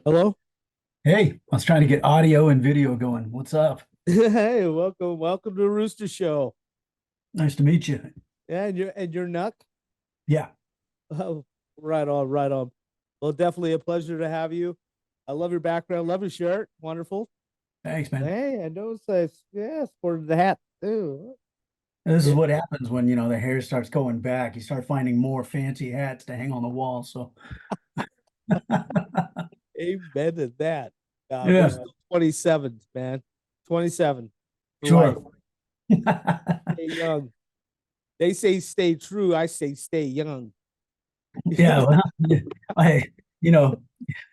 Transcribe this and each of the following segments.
Hello. Hey, I was trying to get audio and video going. What's up? Hey, welcome to the Rooster Show. Nice to meet you. Yeah, and you're Knuck. Yeah, Oh, right on, right on. Well, definitely a pleasure to have you. I love your background, love your shirt, wonderful. thanks, man. Hey, I noticed yeah, sported the hat too. And this is Yeah, what happens when, the hair starts going back. You start finding more fancy hats to hang on the wall. So, amen to that. We're yeah, still 27, man. 27 for life. sure. Stay young. They say stay true. I say stay young. Yeah, well, I, you know,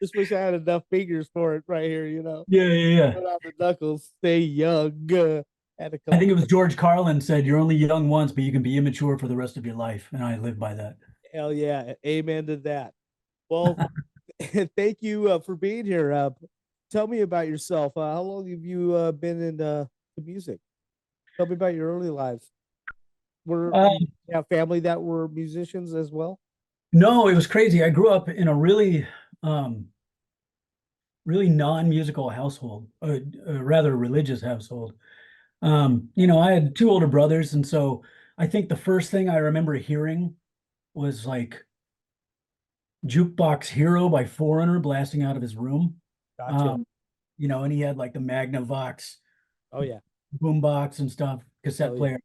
Just wish I had enough fingers for it right here, yeah, yeah, yeah. Put on the knuckles, stay young. Had a I think couple. it was George Carlin said, "You're only young once, but you can be immature for the rest of your life." And I live by that. Hell yeah, amen to that. Well, thank you for being here. Tell me about yourself. How long have you been in the music? Tell me about your early lives. Were Uh, you have family that were musicians as well? no, it was crazy. I grew up in a um, really non-musical household, a rather religious household. I had two older brothers, and so I think the first thing I remember hearing was like Jukebox Hero by Foreigner blasting out of his room. Gotcha. Um, and he had like the Magnavox Oh yeah. boombox and stuff, cassette Hell yeah. player.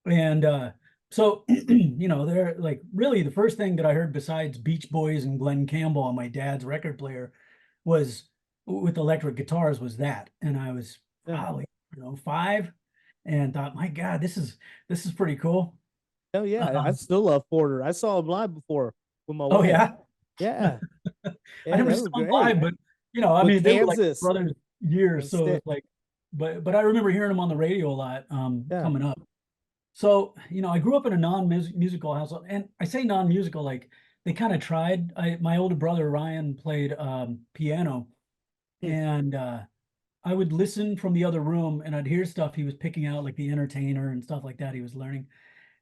And so, they're like really the first thing that I heard besides Beach Boys and Glenn Campbell on my dad's record player was with electric guitars was that. And I was Yeah. probably, 5 and thought, my God, this is pretty cool. Hell yeah. I Um, still love Porter. I saw him live before with my oh wife. yeah. Yeah. I Yeah, never they saw were them great. live, but I With mean they were like Kansas brothers years. on So it was stick. like, but I remember hearing them on the radio a lot Yeah. coming up. So, I grew up in a non-musical household, and I say non-musical, like they kind of tried. My older brother Ryan played piano, Hmm. and I would listen from the other room, and I'd hear stuff he was picking out, like the Entertainer and stuff like that he was learning.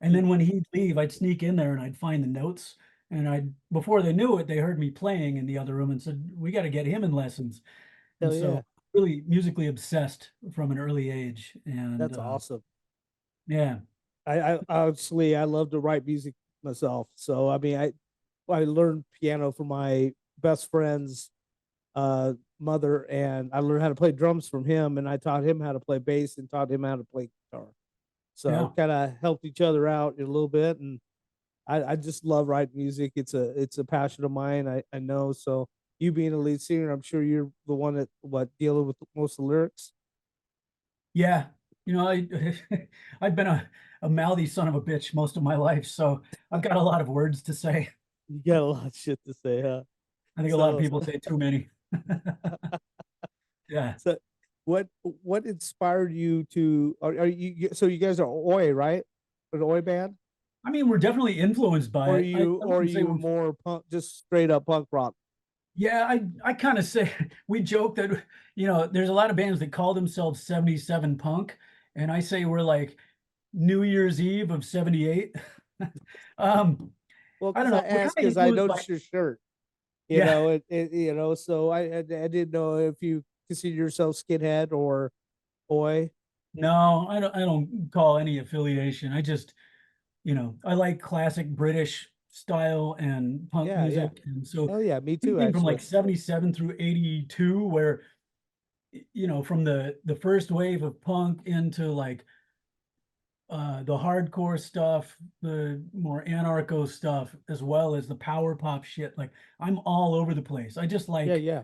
And Hmm. then when he'd leave, I'd sneak in there and I'd find the notes, and I'd before they knew it, they heard me playing in the other room and said, "We got to get him in lessons." And Hell so, yeah. really musically obsessed from an early age, and That's awesome. yeah. I honestly I love to write music myself. So I learned piano from my best friend's mother, and I learned how to play drums from him, and I taught him how to play bass and taught him how to play guitar. So Yeah. kind of helped each other out a little bit, and I just love writing music. It's a passion of mine. I know. So you being a lead singer, I'm sure you're the one that dealing with most of the lyrics. Yeah, I I've been a mouthy son of a bitch most of my life, so I've got a lot of words to say. You got a lot of shit to say, huh? I think a lot of So people say too many. Yeah. So, what inspired you to? Are you so you guys are Oi, right? An Oi band, I mean, we're definitely influenced by it. I or are wouldn't say you we're, more punk, just straight up punk rock? yeah, I kind of say we joke that, there's a lot of bands that call themselves 77 punk, and I say we're like New Year's Eve of 78. Um, Well, I because don't I know. We're kind asked of because I influenced by, noticed your shirt. yeah. So I didn't know if you consider yourself skinhead or Oi. No, I don't call any affiliation. I just, I like classic British style and punk Yeah, yeah. music. And so Oh yeah, me too, anything from actually. like 77 through 82, where, from the first wave of punk into like the hardcore stuff, the more anarcho stuff, as well as the power pop shit. Like I'm all over the place. I just Yeah, like yeah,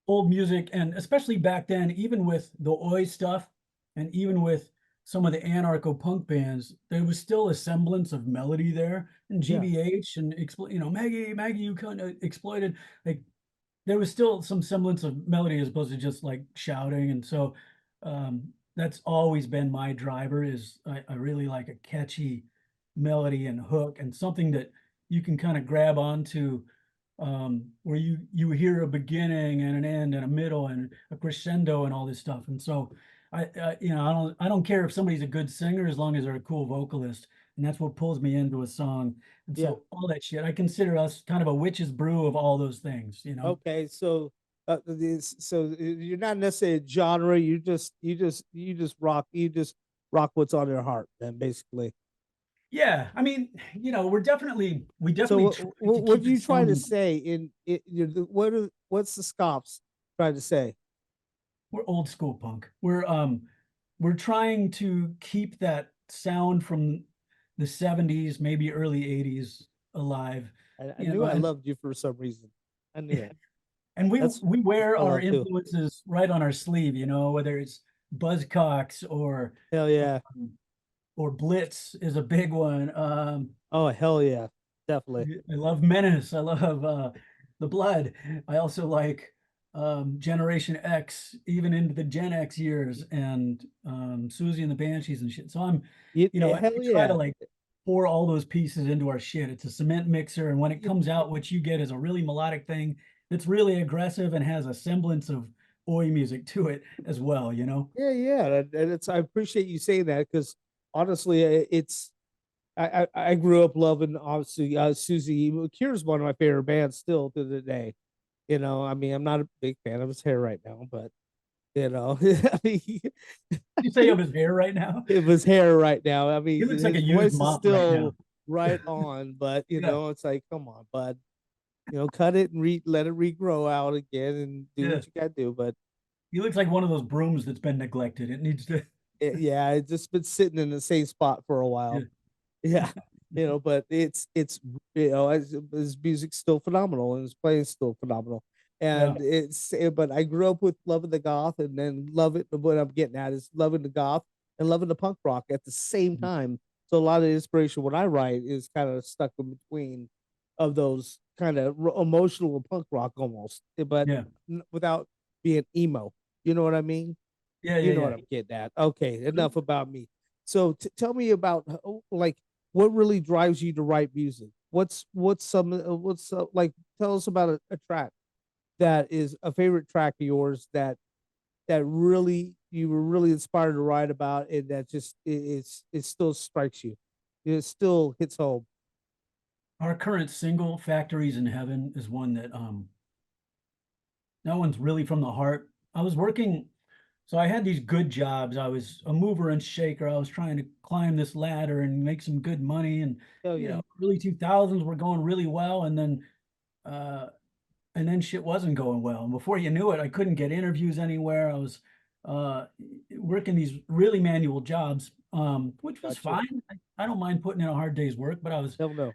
old music, and especially back then, even with the oi stuff and even with some of the anarcho punk bands, there was still a semblance of melody there, and yeah, GBH and Maggie you kind of exploited, like there was still some semblance of melody as opposed to just like shouting. And so that's always been my driver is I really like a catchy melody and hook and something that you can kind of grab onto, where you hear a beginning and an end and a middle and a crescendo and all this stuff. And so I don't care if somebody's a good singer as long as they're a cool vocalist, and that's what pulls me into a song. And yeah. so all that shit, I consider us kind of a witch's brew of all those things. Okay, so So you're not necessarily a genre. You just rock what's on your heart. Then basically. Yeah, I mean, we So definitely try to what keep are it you trying to sounding. say in it? What's the Scoffs trying to say? We're old school punk. We're trying to keep that sound from the 70s, maybe early 80s alive, I you knew know, I and loved you for some reason. I knew it. and we That's we wear I our love too. influences right on our sleeve, whether it's Buzzcocks Hell yeah. um, or Blitz is a big one. Oh hell yeah. Definitely. I love Menace. I love the Blood. I also like Generation X, even into the Gen X years, and Susie and the Banshees and shit. So we Hell try to yeah. like pour all those pieces into our shit. It's a cement mixer, and when it comes out, what you get is a really melodic thing that's really aggressive and has a semblance of oi music to it as well. Yeah. And it's I appreciate you saying that because honestly, it's I grew up loving obviously Susie. Cure's one of my favorite bands still to the day. I mean, I'm not a big fan of his hair right now, but I mean, You say of his hair right now. it was hair right now. I He mean, looks like a his used voice is mop right now. still right on, but Yeah, it's like, come on, bud. Cut it and let it regrow out again and do yeah. what you got to do. But He looks like one of those brooms that's been neglected. It needs to. yeah, it's just been sitting in the same spot for a while. Yeah, Yeah, but it's his music's still phenomenal and his playing's still phenomenal. yeah, And but I grew up with loving the goth and then love it. What I'm getting at is loving the goth and loving the punk rock at the same mhm, time. So a lot of the inspiration when I write is kind of stuck in between of those kind of emotional punk rock almost, but yeah, without being emo. You know what I mean? yeah, You yeah, know yeah. what I'm getting at. Okay, enough about me. So tell me about like what really drives you to write music. What's like? Tell us about a track that is a favorite track of yours that really you were really inspired to write about, and that just it still strikes you. It still hits home. Our current single, "Factories in Heaven," is one that one's really from the heart. I was working, so I had these good jobs. I was a mover and shaker. I was trying to climb this ladder and make some good money, and Hell yeah, early 2000s were going really well, uh, and then shit wasn't going well. And before you knew it, I couldn't get interviews anywhere. I was uh, working these really manual jobs, which was gotcha. fine. I don't mind putting in a hard day's work, but Hell no,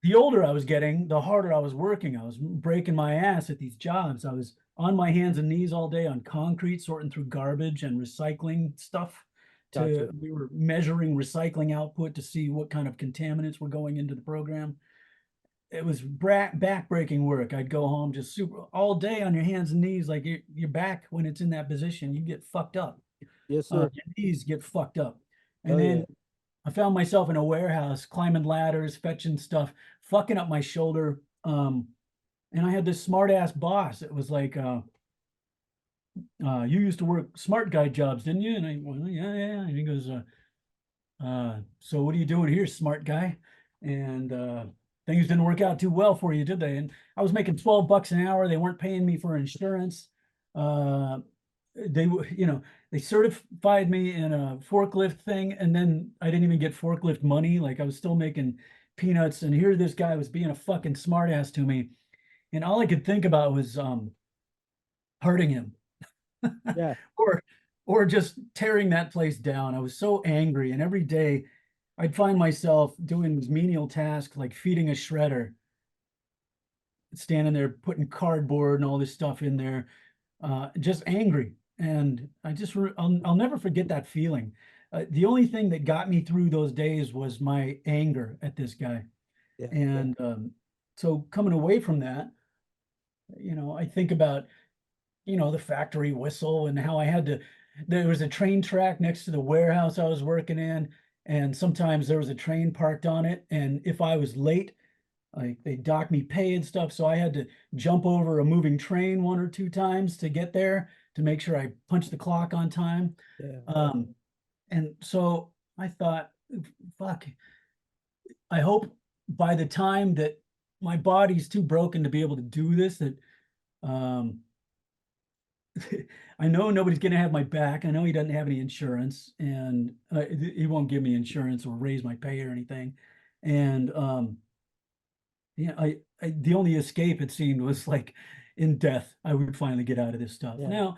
the older I was getting, the harder I was working. I was breaking my ass at these jobs. I was on my hands and knees all day on concrete, sorting through garbage and recycling stuff. gotcha. We were measuring recycling output to see what kind of contaminants were going into the program. It was back-breaking work. I'd go home just super all day on your hands and knees, like your back when it's in that position, you get fucked up. Yes, sir. Your knees get fucked up. And Hell yeah, then I found myself in a warehouse climbing ladders, fetching stuff, fucking up my shoulder. And I had this smart ass boss. It was like, you used to work smart guy jobs, didn't you? And I, well, yeah, yeah. And he goes, so what are you doing here, smart guy? And things didn't work out too well for you, did they? And I was making $12 an hour. They weren't paying me for insurance. Uh, they certified me in a forklift thing, and then I didn't even get forklift money. Like I was still making peanuts, and here this guy was being a fucking smartass to me, and all I could think about was hurting him yeah, or just tearing that place down. I was so angry, and every day I'd find myself doing these menial tasks like feeding a shredder, standing there putting cardboard and all this stuff in there, just angry. And I'll never forget that feeling. The only thing that got me through those days was my anger at this guy. yeah, yeah, And so coming away from that, I think about, the factory whistle and how there was a train track next to the warehouse I was working in. And sometimes there was a train parked on it. And if I was late, like they docked me pay and stuff. So I had to jump over a moving train one or two times to get there to make sure I punched the clock on time. yeah, Um, and so I thought, fuck, I hope by the time that my body's too broken to be able to do this, that um, I know nobody's gonna have my back. I know he doesn't have any insurance, and he won't give me insurance or raise my pay or anything. And yeah, the only escape it seemed was like in death, I would finally get out of this stuff. Yeah. Now,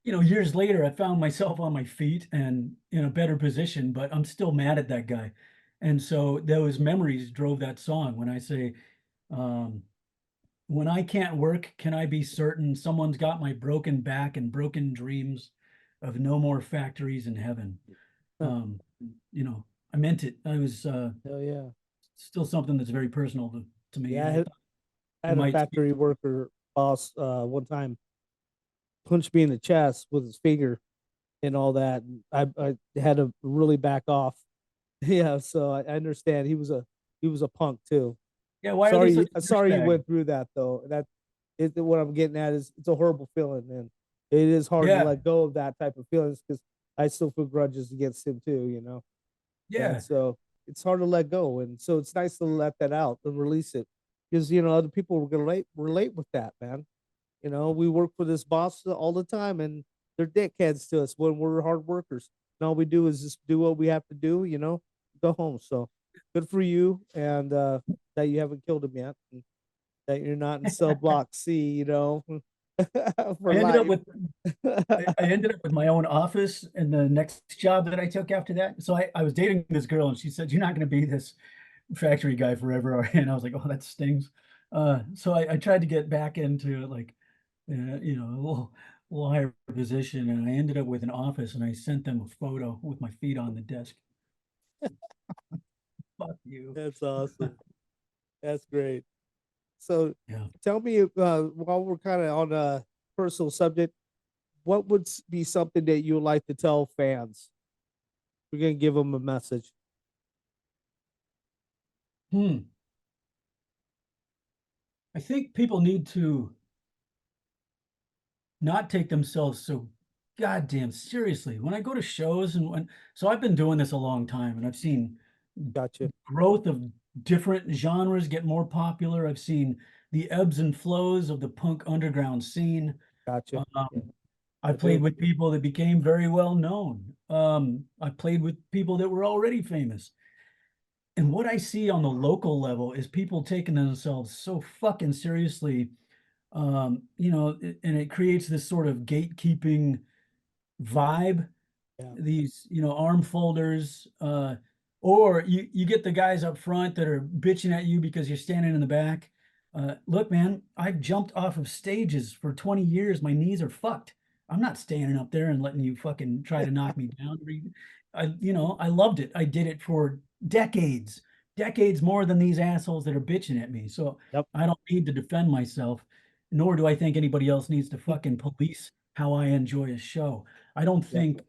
years later, I found myself on my feet and in a better position, but I'm still mad at that guy. And so those memories drove that song when I say, um, when I can't work, can I be certain someone's got my broken back and broken dreams of no more factories in heaven? Huh. Um, I meant it. I was Hell yeah. still something that's very personal to me, Yeah. and I thought I it had a might speak factory to you. worker boss one time punched me in the chest with his finger and all that. And I had to really back off. Yeah, so I understand he was a punk too. Yeah, why are they such a Sorry you douchebag? went through that though. That is what I'm getting at is it's a horrible feeling, and it is hard to Yeah, let go of that type of feelings because I still feel grudges against him too, and yeah. so it's hard to let go, and so it's nice to let that out and release it because other people will relate with that, man. We work for this boss all the time, and they're dickheads to us when we're hard workers. And all we do is just do what we have to do, go home. So good for you, and that you haven't killed him yet, and that you're not in cell block C, for I ended up life. with I ended up with my own office in the next job that I took after that. So I was dating this girl, and she said, "You're not going to be this factory guy forever." And I was like, "Oh, that stings." So I tried to get back into like, a little higher position, and I ended up with an office, and I sent them a photo with my feet on the desk. Fuck you. That's awesome. That's great. So Yeah. tell me, while we're kind of on a personal subject, what would be something that you would like to tell fans? We're gonna give them a message. Hmm. I think people need to not take themselves so goddamn seriously. When I go to shows so I've been doing this a long time, and I've seen Gotcha. growth of different genres get more popular. I've seen the ebbs and flows of the punk underground scene. Gotcha. Um, Yeah, I I played do. with people that became very well known. I played with people that were already famous. And what I see on the local level is people taking themselves so fucking seriously, and it creates this sort of gatekeeping vibe, Yeah. these arm folders, or you get the guys up front that are bitching at you because you're standing in the back. Look, man, I've jumped off of stages for 20 years. My knees are fucked. I'm not standing up there and letting you fucking try to knock me down. I loved it. I did it for decades more than these assholes that are bitching at me. So Yep. I don't need to defend myself, nor do I think anybody else needs to fucking police how I enjoy a show. I don't Yeah. think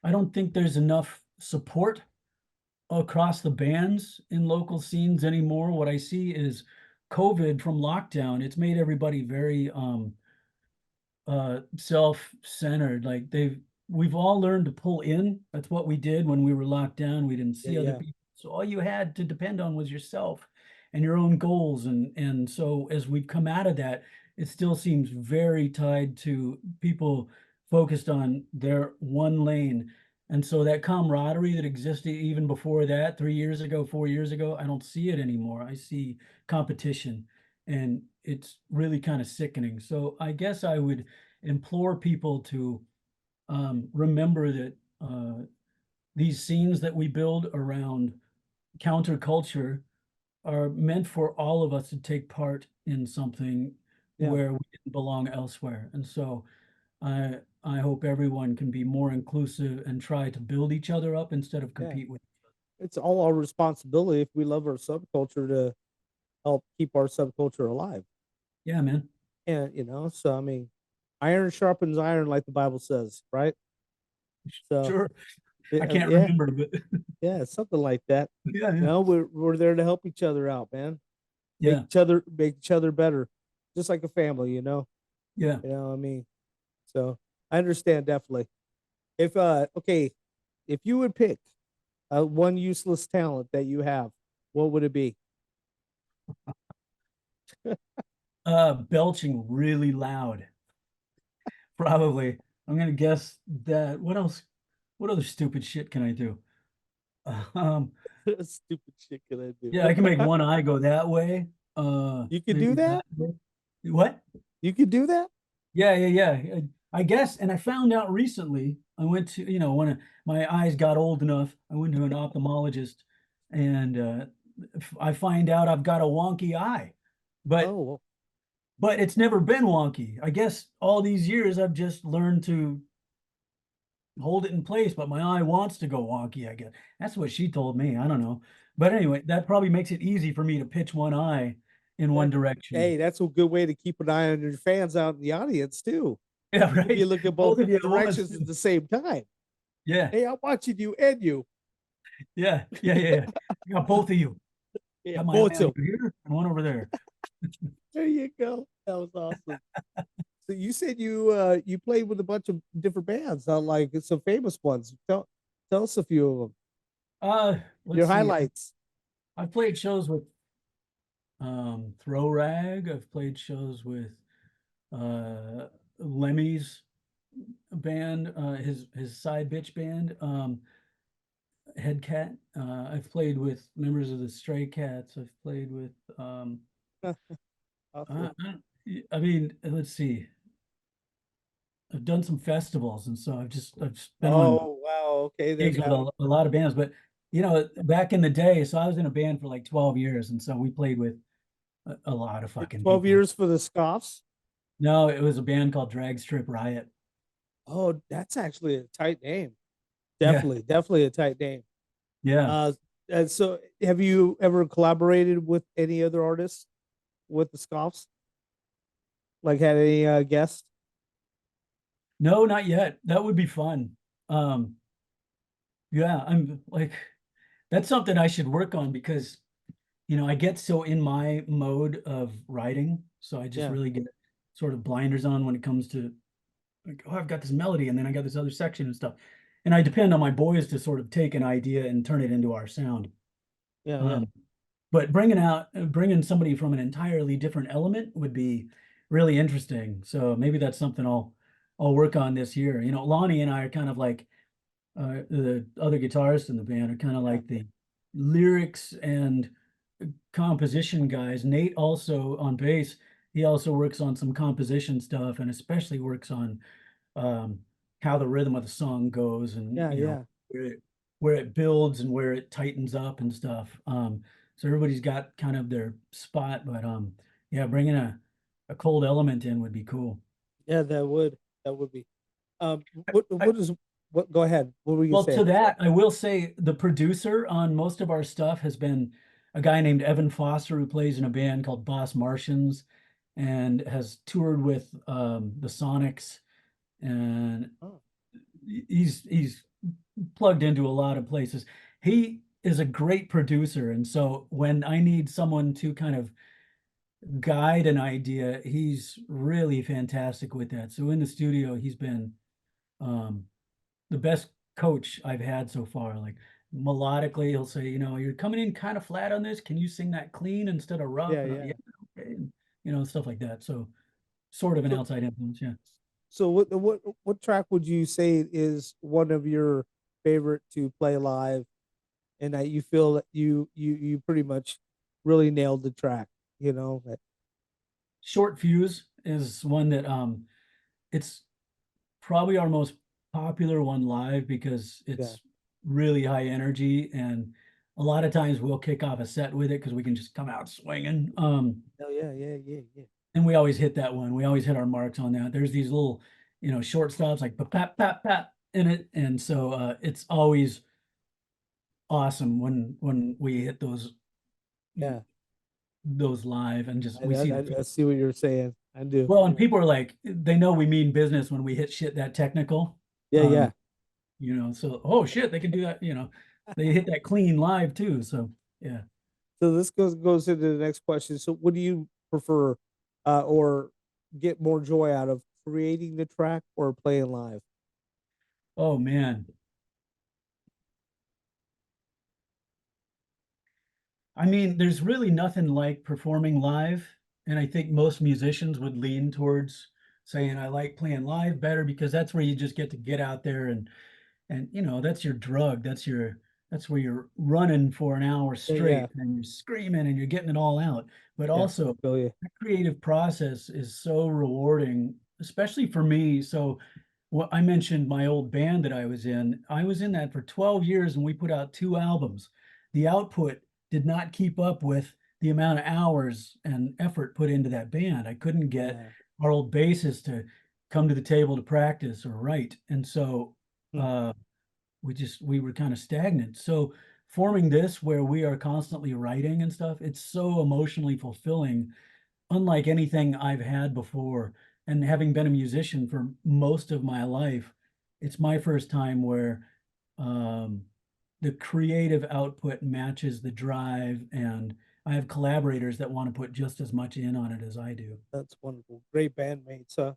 I don't think there's enough support across the bands in local scenes anymore. What I see is COVID from lockdown. It's made everybody very self-centered. Like we've all learned to pull in. That's what we did when we were locked down. We didn't Yeah. see other Yeah. people. So all you had to depend on was yourself and your own goals. And so as we've come out of that, it still seems very tied to people focused on their one lane. And so that camaraderie that existed even before that, 3 years ago, 4 years ago, I don't see it anymore. I see competition, and it's really kind of sickening. So I guess I would implore people to remember that these scenes that we build around counterculture are meant for all of us to take part in something Yeah. where we didn't belong elsewhere. And so I hope everyone can be more inclusive and try to build each other up instead of Yeah. compete with. It's all our responsibility if we love our subculture to help keep our subculture alive. Yeah, man. And so I mean, iron sharpens iron, like the Bible says, right? So Sure. I can't yeah, remember, but yeah, something like that. yeah, yeah, We're there to help each other out, man. yeah, Make each other better, just like a family. yeah. I mean, so I understand definitely. If okay, if you would pick one useless talent that you have, what would it be? Belching really loud. Probably. I'm gonna guess that. What else? What other stupid shit can I do? Um, Stupid shit can I do? yeah, I can make one eye go that way. You could do Maybe that? that way. What? You could do that? Yeah, yeah, yeah. I guess, and I found out recently, I went to, when my eyes got old enough, I went to an ophthalmologist and I find out I've got a wonky eye. But Oh, well, but it's never been wonky. I guess all these years I've just learned to hold it in place, but my eye wants to go wonky, I guess. That's what she told me. I don't know. But anyway, that probably makes it easy for me to pitch one eye in one that, direction. hey, that's a good way to keep an eye on your fans out in the audience too. Yeah, You could be right. looking both Both of you at once. directions at the same time. Yeah. Hey, I'm watching you and you. Yeah, yeah, yeah, yeah. I got both of you. Yeah, Got my eye both on of you here and one over there. there you go. That was awesome. So you said you played with a bunch of different bands, like some famous ones. Tell us a few of them. Your Let's see. highlights. I've played shows with Throw Rag. I've played shows with uh Lemmy's band, his side bitch band, Headcat. I've played with members of the Stray Cats. I've played with Awesome. I mean, let's see. I've done some festivals, and so I've been on Oh wow. Okay, gigs with a lot of bands. But back in the day, so I was in a band for like 12 years, and so we played with a lot of fucking 12 people. years for the Scoffs. No, it was a band called Drag Strip Riot. Oh, that's actually a tight name. Yeah, Definitely a tight name. yeah. Uh, and so have you ever collaborated with any other artists with the Scoffs? Like had any guests? No, not yet. That would be fun. Um, yeah, I'm like, that's something I should work on because, I get so in my mode of writing. So I just Yeah, really get sort of blinders on when it comes to like, oh, I've got this melody and then I got this other section and stuff. And I depend on my boys to sort of take an idea and turn it into our sound. yeah. Um, but bringing somebody from an entirely different element would be really interesting. So maybe that's something I'll work on this year. Lonnie and I are kind of like the other guitarists in the band are kind of Yeah. like the lyrics and composition guys. Nate also on bass, he also works on some composition stuff and especially works on um, how the rhythm of the song goes and Yeah, yeah. where it builds and where it tightens up and stuff. So everybody's got kind of their spot, but yeah, bringing a cold element in would be cool. Yeah, that would be. I, What is what go ahead. What were you well, saying? to that, I will say the producer on most of our stuff has been a guy named Evan Foster who plays in a band called Boss Martians and has toured with the Sonics and Oh, he's plugged into a lot of places. He is a great producer, and so when I need someone to kind of guide an idea, he's really fantastic with that. So in the studio, he's been um, the best coach I've had so far. Like melodically, he'll say, you're coming in kind of flat on this. Can you sing that clean instead of rough? yeah, And yeah. yeah, okay, and stuff like that. So sort of an So outside influence, yeah. so what track would you say is one of your favorite to play live and that you feel that you pretty much really nailed the track, that Short Fuse is one that it's probably our most popular one live because yeah. it's really high energy and a lot of times we'll kick off a set with it because we can just come out swinging. Oh yeah, yeah, yeah, yeah. And we always hit that one. We always hit our marks on that. There's these little, short stops like pap pap pap pap in it, and so it's always awesome when we hit Yeah. those live and just I, we see I, the I see what you're saying. I do. well, and people are like they know we mean business when we hit shit that technical. Yeah, Um, yeah. so oh shit, they can do that, they hit that clean live too. So yeah. So this goes into the next question. So what do you prefer or get more joy out of creating the track or playing live? Oh man. I mean, there's really nothing like performing live, and I think most musicians would lean towards saying I like playing live better because that's where you just get out there and that's your drug. That's where you're running for an hour Yeah, yeah, straight and you're screaming and you're getting it all out. But yeah. also Feel you. the creative process is so rewarding, especially for me. So what I mentioned my old band that I was in. I was in that for 12 years and we put out 2 albums. The output did not keep up with the amount of hours and effort put into that band. I couldn't get Yeah. our old bassist to come to the table to practice or write. And so Hmm. uh we were kind of stagnant. So forming this where we are constantly writing and stuff, it's so emotionally fulfilling, unlike anything I've had before. And having been a musician for most of my life, it's my first time where um, the creative output matches the drive, and I have collaborators that want to put just as much in on it as I do. That's wonderful. Great bandmates. Yeah, oh,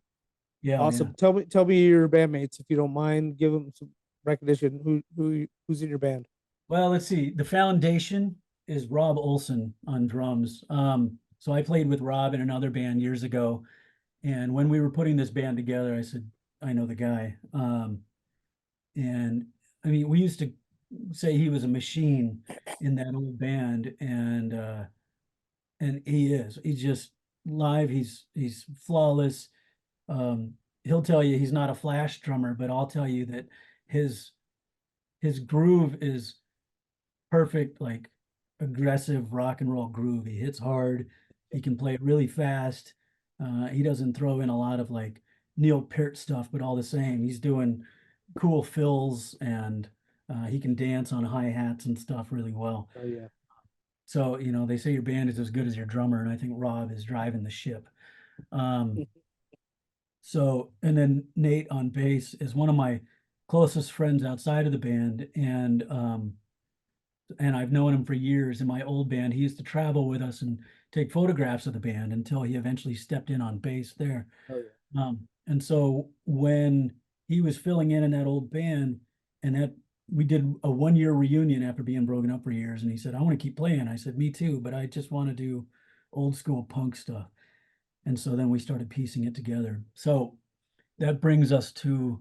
yeah. Awesome. Tell me your bandmates if you don't mind. Give them some recognition. Who's in your band? Well, let's see. The foundation is Rob Olson on drums. So I played with Rob in another band years ago, and when we were putting this band together, I said, I know the guy. And I mean, we used to say he was a machine in that old band, and he is. He's just live. He's flawless. He'll tell you he's not a flash drummer, but I'll tell you that his his groove is perfect, like aggressive rock and roll groove. He hits hard. He can play it really fast. He doesn't throw in a lot of like Neil Peart stuff, but all the same, he's doing cool fills and he can dance on hi hats and stuff really well. Oh yeah. So, they say your band is as good as your drummer, and I think Rob is driving the ship. Um, and then Nate on bass is one of my closest friends outside of the band, and I've known him for years. In my old band, he used to travel with us and take photographs of the band until he eventually stepped in on bass there. Oh yeah. And so when he was filling in that old band, and that we did a 1 year reunion after being broken up for years, and he said, "I want to keep playing." I said, "Me too, but I just want to do old school punk stuff." And so then we started piecing it together. So that brings us to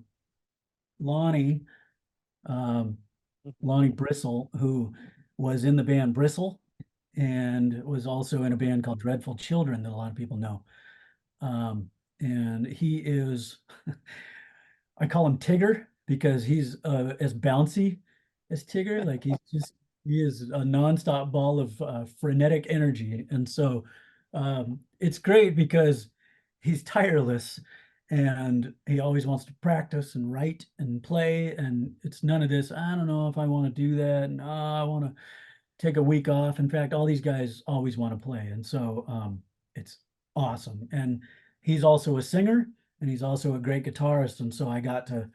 Lonnie. Um, Lonnie Brissell, who was in the band Bristle and was also in a band called Dreadful Children that a lot of people know. Um, and he is, I call him Tigger because he's as bouncy as Tigger. Like he is a nonstop ball of frenetic energy. And so it's great because he's tireless and he always wants to practice and write and play. And it's none of this, I don't know if I want to do that. No, I want to take a week off. In fact, all these guys always want to play. And so it's awesome. And he's also a singer and he's also a great guitarist. And so I got to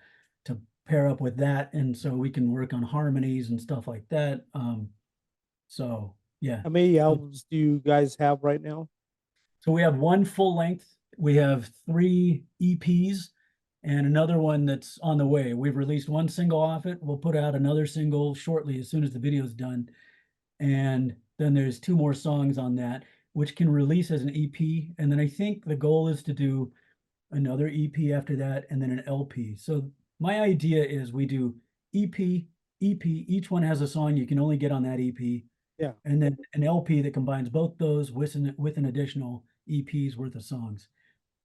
pair up with that. And so we can work on harmonies and stuff like that. So yeah. How many So albums do you guys have right now? so we have one full length, we have 3 EPs and another one that's on the way. We've released one single off it. We'll put out another single shortly as soon as the video's done. And then there's 2 more songs on that, which can release as an EP. And then I think the goal is to do another EP after that, and then an LP. So my idea is we do EP, EP, each one has a song you can only get on that EP, Yeah. and then an LP that combines both those with an additional EP's worth of songs.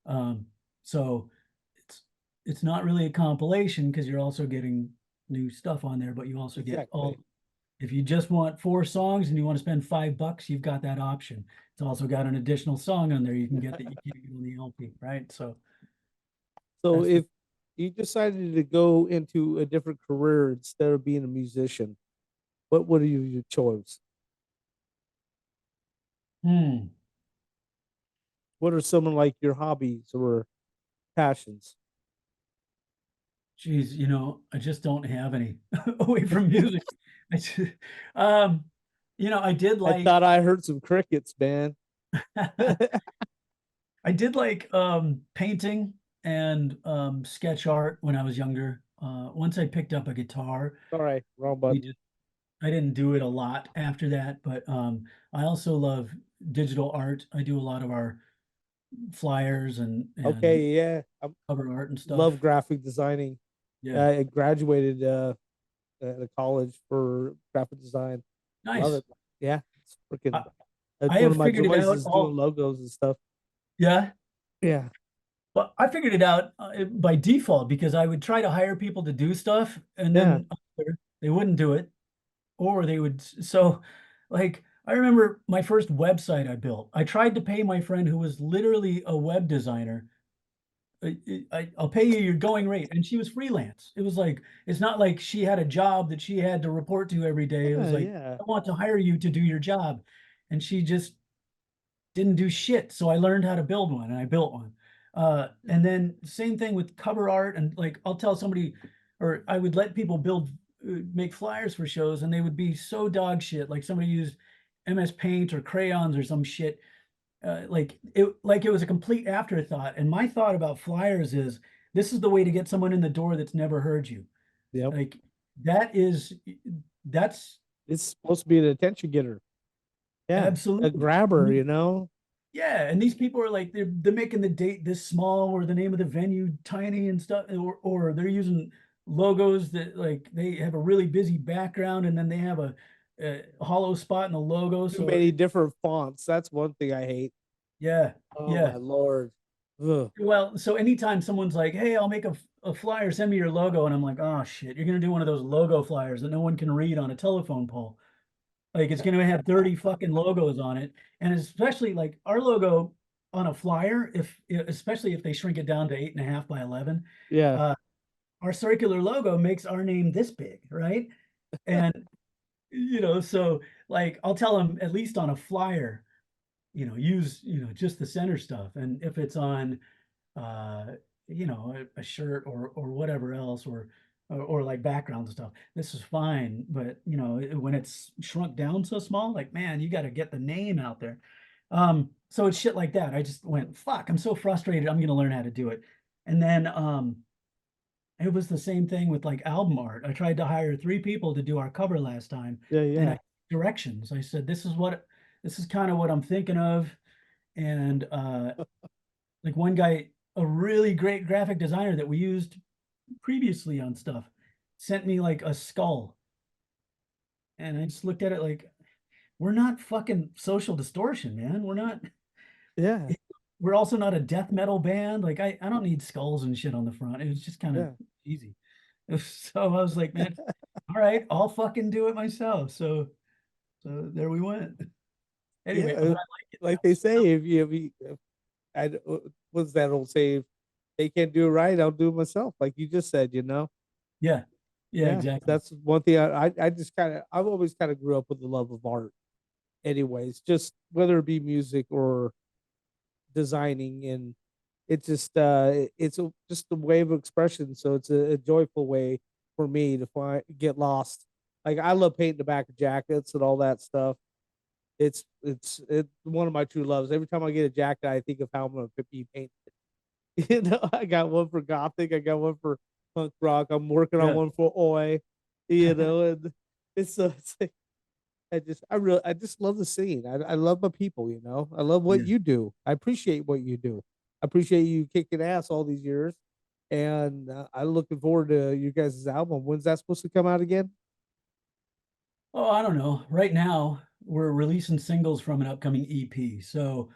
Um, so it's it's not really a compilation because you're also getting new stuff on there, but you also get all. Exactly. If you just want 4 songs and you want to spend $5, you've got that option. It's also got an additional song on there you can get that you can't get on the LP, right? So So that's the if you decided to go into a different career instead of being a musician, what would you choose? hmm. What are some of like your hobbies or passions? Geez, I just don't have any away from music. I just, um, I did I like thought I heard some crickets, man. I did like painting and sketch art when I was younger. Once I picked up a guitar, Sorry, wrong we button. just I didn't do it a lot after that, but I also love digital art. I do a lot of our flyers and Okay, yeah. I cover art and love stuff. graphic designing. Yeah, I graduated at a college for graphic design. Love nice. it. Yeah, it's I, freaking. That's I one have of my figured it joys out is doing all. logos and stuff. Yeah. Yeah, Well, I figured it out by default because I would try to hire people to do stuff and yeah, then either they wouldn't do it or they would. So, like, I remember my first website I built. I tried to pay my friend who was literally a web designer. I'll pay you your going rate. And she was freelance. It was like, it's not like she had a job that she had to report to every day. It was yeah, like, yeah, I want to hire you to do your job. And she just didn't do shit. So I learned how to build one and I built one. And then same thing with cover art. And like, I'll tell somebody, or I would let people make flyers for shows and they would be so dog shit. Like somebody used MS Paint or crayons or some shit. Like it was a complete afterthought. And my thought about flyers is this is the way to get someone in the door that's never heard you. yep. Like that is, that's It's supposed to be an attention getter. Yeah, a absolutely. grabber. You know. Yeah, and these people are like they're making the date this small or the name of the venue tiny and stuff, or they're using logos that like they have a really busy background and then they have a hollow spot in the logo. Too So many different fonts. That's one thing I hate. yeah, Oh yeah. my lord. Ugh. Well, so anytime someone's like, "Hey, I'll make a flyer, send me your logo," and I'm like, "Oh shit, you're gonna do one of those logo flyers that no one can read on a telephone pole." Like it's gonna have 30 fucking logos on it. And especially like our logo on a flyer, if especially if they shrink it down to 8.5 by 11, Yeah, uh, our circular logo makes our name this big, right? And so like I'll tell them at least on a flyer, use, just the center stuff. And if it's on uh, a shirt or whatever else, or like background stuff. This is fine, but when it's shrunk down so small, like man, you got to get the name out there. So it's shit like that. I just went, fuck, I'm so frustrated. I'm gonna learn how to do it. And then it was the same thing with like album art. I tried to hire 3 people to do our cover last time, yeah, and yeah, directions. I said, this is kind of what I'm thinking of, and like one guy, a really great graphic designer that we used previously on stuff, sent me like a skull. And I just looked at it like, we're not fucking Social Distortion, man. We're not, yeah, we're also not a death metal band. Like, I don't need skulls and shit on the front. It was just kind of yeah, easy. So I was like, man, all right, I'll fucking do it myself. So there we went. Anyway, but yeah. I like it Like now. they say, if what's that old saying? They can't do it right, I'll do it myself. Like you just said, you know. Yeah. Yeah, Yeah, exactly. that's one thing. I just kind of I've always kind of grew up with the love of art. Anyways, just whether it be music or designing, and it's just just a way of expression. So it's a joyful way for me to get lost. Like I love painting the back of jackets and all that stuff. It's one of my true loves. Every time I get a jacket, I think of how I'm gonna be painted. I got one for gothic. I got one for punk rock. I'm working on Yeah. one for oi. And it's like I just love the scene. I love my people. I love what Yeah. you do. I appreciate what you do. I appreciate you kicking ass all these years, and I'm looking forward to you guys' album. When's that supposed to come out again? Oh, I don't know. Right now, we're releasing singles from an upcoming EP. So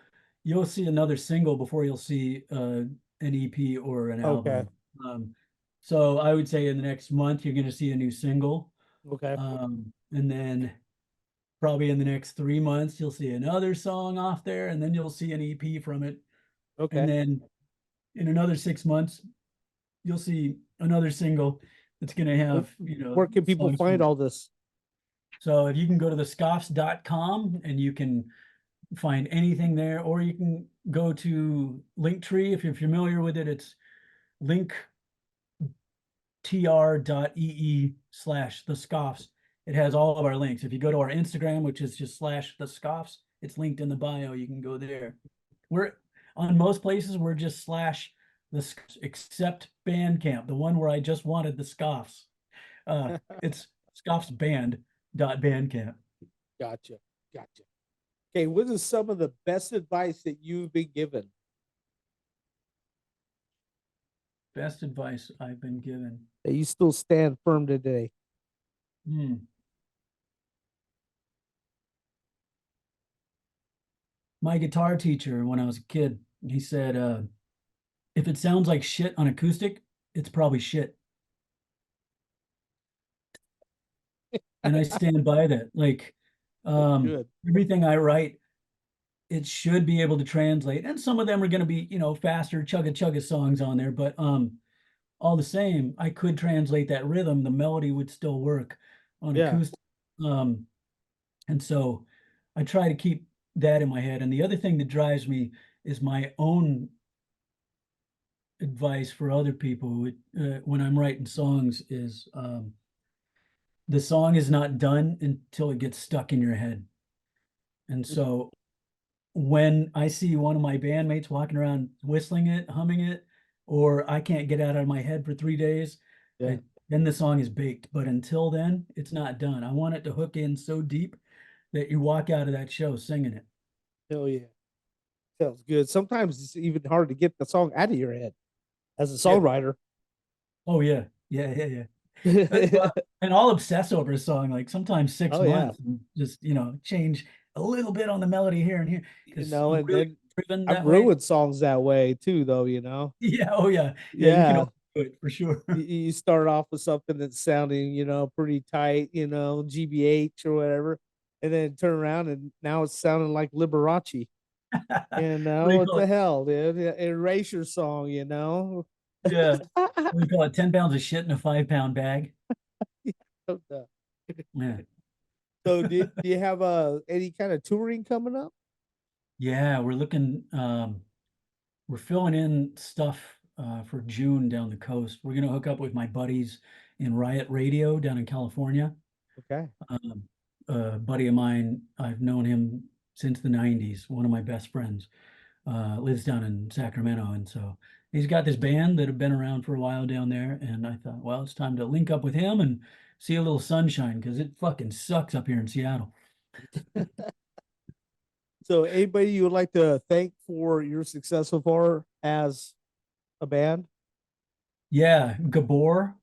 you'll see another single before you'll see an EP or an Okay, album. Um, so I would say in the next month, you're going to see a new single. okay, And then probably in the next 3 months, you'll see another song off there, and then you'll see an EP from it. And okay. then in another 6 months, you'll see another single that's going to Where, have, where can people songs find from. all this? So if you can go to the scoffs.com and you can find anything there, or you can go to Linktree if you're familiar with it. It's linktr.ee/the scoffs. It has all of our links. If you go to our Instagram, which is just /the scoffs, it's linked in the bio. You can go there. We're on most places, we're just /the except Bandcamp, the one where I just wanted the scoffs. It's scoffsband.bandcamp. Gotcha, gotcha. Okay, what is some of the best advice that you've been given? Best advice I've been given. that you still stand firm today? Hmm. My guitar teacher when I was a kid, he said, if it sounds like shit on acoustic, it's probably shit. And I stand by that. Like, That's good. everything I write, it should be able to translate. And some of them are going to be, faster chugga chugga songs on there, but all the same, I could translate that rhythm. The melody would still work on Yeah. acoustic. Um, and so I try to keep that in my head. And the other thing that drives me is my own advice for other people when I'm writing songs is the song is not done until it gets stuck in your head. And so when I see one of my bandmates walking around whistling it, humming it, or I can't get it out of my head for 3 days, Yeah. then the song is baked. But until then, it's not done. I want it to hook in so deep that you walk out of that show singing it. Hell yeah. Sounds good. Sometimes it's even hard to get the song out of your head as a Yeah. songwriter. Oh yeah. Yeah. Yeah. Yeah. Well, and I'll obsess over a song like sometimes six Oh yeah. months and just change a little bit on the melody here and here because I'm And really then driven I've that way. ruined songs that way too, though, Yeah, oh yeah, yeah. You can Yeah. do it for sure. You start off with something that's sounding, pretty tight, GBH or whatever, and then turn around and now it's sounding like Liberace. What do you What call the it? hell, dude? Erasure song. Yeah, what do you call it? 10 pounds of shit in a 5 pound bag. Yeah, So do you have any kind of touring coming up? yeah. We're looking. We're filling in stuff for June down the coast. We're gonna hook up with my buddies in Riot Radio down in California. Okay. Um, a buddy of mine, I've known him since the '90s. One of my best friends lives down in Sacramento, and so he's got this band that have been around for a while down there. And I thought, well, it's time to link up with him and see a little sunshine because it fucking sucks up here in Seattle. So anybody you would like to thank for your success so far as a band? Yeah, Gabor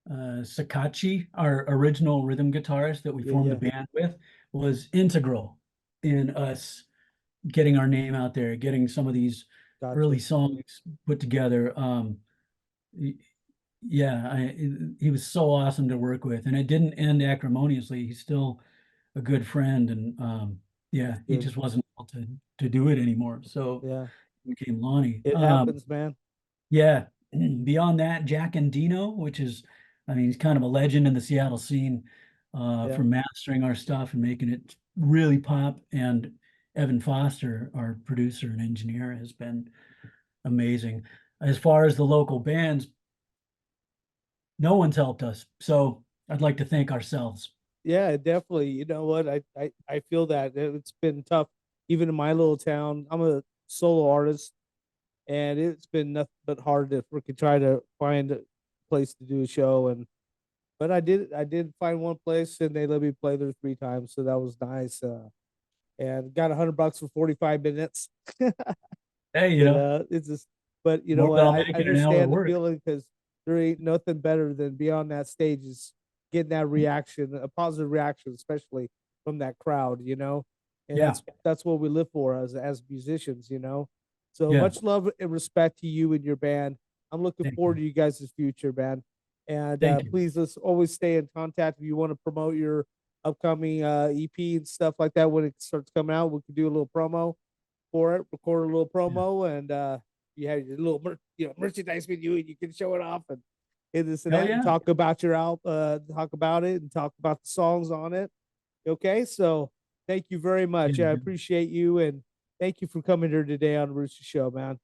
Sakachi, our original rhythm guitarist that we Yeah, formed the yeah. band with, was integral in us getting our name out there, getting some of these early Gotcha. songs put together. Yeah, he was so awesome to work with, and it didn't end acrimoniously. He's still a good friend, and yeah, That's he good. just wasn't able to do it anymore. So Yeah. it became Lonnie. It happens, man. Yeah, beyond that, Jack and Dino, which is, I mean, he's kind of a legend in the Seattle scene Yeah. for mastering our stuff and making it really pop. And Evan Foster, our producer and engineer, has been amazing. As far as the local bands, no one's helped us. So I'd like to thank ourselves. Yeah, definitely. You know what? I feel that it's been tough, even in my little town. I'm a solo artist, and it's been nothing but hard to freaking try to find a place to do a show. But I did find one place, and they let me play there 3 times, so that was nice. And got $100 for 45 minutes. Hey, It's just, but you know more what? than I'll I make it an hour understand the work. feeling because there ain't nothing better than beyond that stage is getting that reaction, a positive reaction, especially from that crowd. And Yeah, that's what we live for as musicians. So yeah. much love and respect to you and your band. I'm looking Thank forward you. to you guys' future, man. And Thank you. please let's always stay in contact if you want to promote your upcoming EP and stuff like that when it starts coming out. We could do a little promo for it, record a little Yeah. promo, and you have your little merchandise with you, and you can show it off and this and Hell that, and yeah. talk about your talk about it, and talk about the songs on it. Okay, so thank you very Yeah, much. I yeah. appreciate you, and thank you for coming here today on the Rooster Show, man.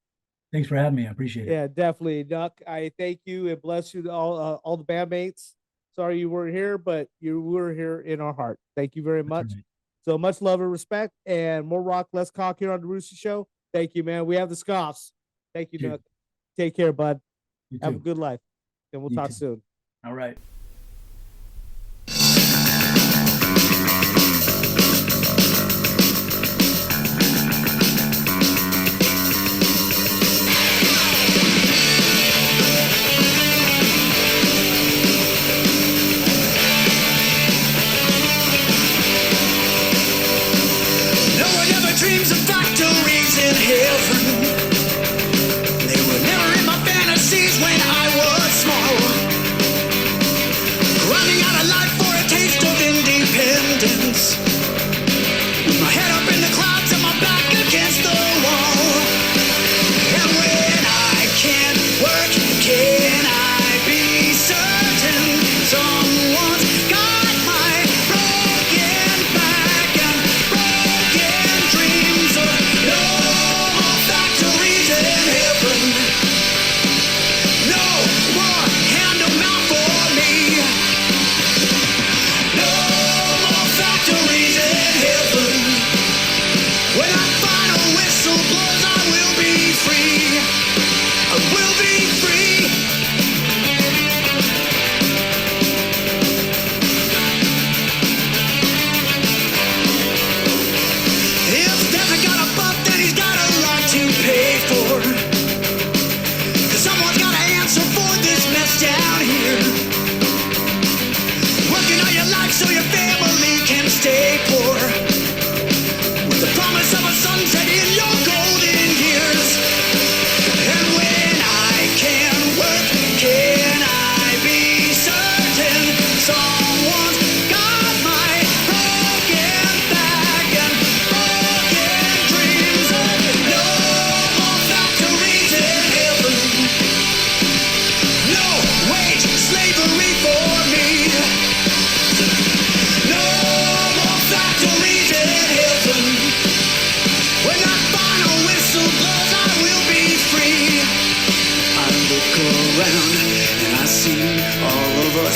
Thanks for having me. I appreciate it. Yeah, definitely, Knuck. I thank you and bless you to all the bandmates. Sorry you weren't here, but you were here in our heart. Thank you very That's all much. right. So much love and respect, and more rock, less cock here on the Rooster Show. Thank you, man. We have the Scoffs. Thank you, Cheers. Knuck. Take care, bud. You Have a too. good life, and we'll You talk too. soon. All right.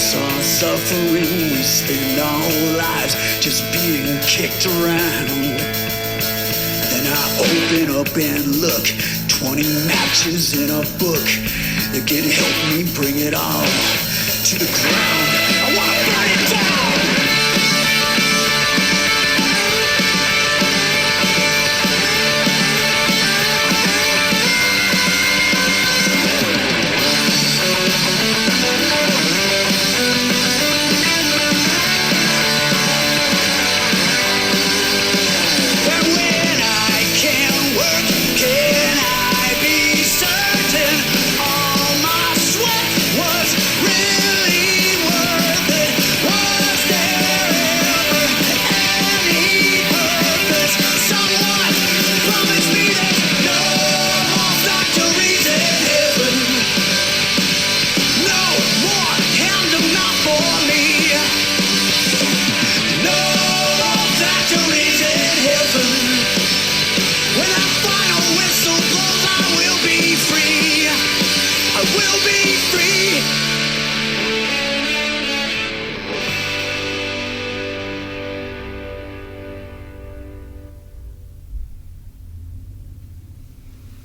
Loss or suffering, we spend our lives just being kicked around. Then I open up and look, 20 matches in a book that can help me bring it all to the ground.